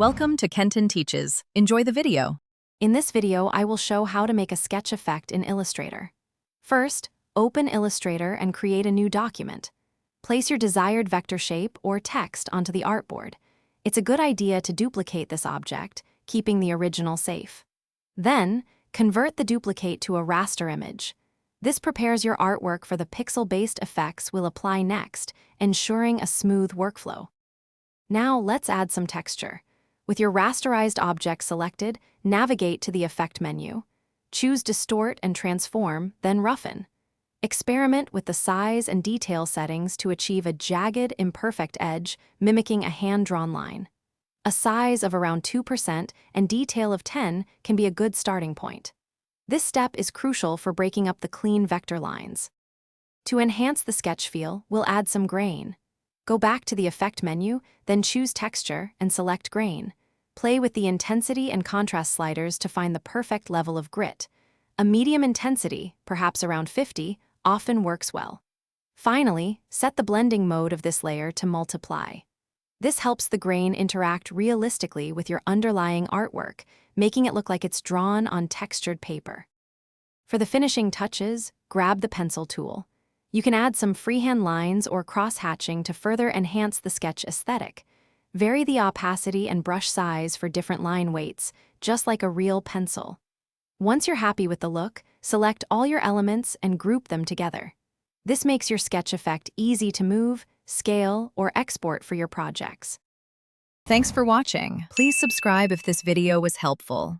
Welcome to Kenton Teaches. Enjoy the video. In this video, I will show how to make a sketch effect in Illustrator. First, open Illustrator and create a new document. Place your desired vector shape or text onto the artboard. It's a good idea to duplicate this object, keeping the original safe. Then, convert the duplicate to a raster image. This prepares your artwork for the pixel-based effects we'll apply next, ensuring a smooth workflow. Now let's add some texture. With your rasterized object selected, navigate to the Effect menu. Choose Distort and Transform, then Roughen. Experiment with the size and detail settings to achieve a jagged, imperfect edge, mimicking a hand-drawn line. A size of around 2% and detail of 10 can be a good starting point. This step is crucial for breaking up the clean vector lines. To enhance the sketch feel, we'll add some grain. Go back to the Effect menu, then choose Texture and select Grain. Play with the intensity and contrast sliders to find the perfect level of grit. A medium intensity, perhaps around 50, often works well. Finally, set the blending mode of this layer to multiply. This helps the grain interact realistically with your underlying artwork, making it look like it's drawn on textured paper. For the finishing touches, grab the pencil tool. You can add some freehand lines or cross-hatching to further enhance the sketch aesthetic. Vary the opacity and brush size for different line weights, just like a real pencil. Once you're happy with the look, select all your elements and group them together. This makes your sketch effect easy to move, scale, or export for your projects. Thanks for watching. Please subscribe if this video was helpful.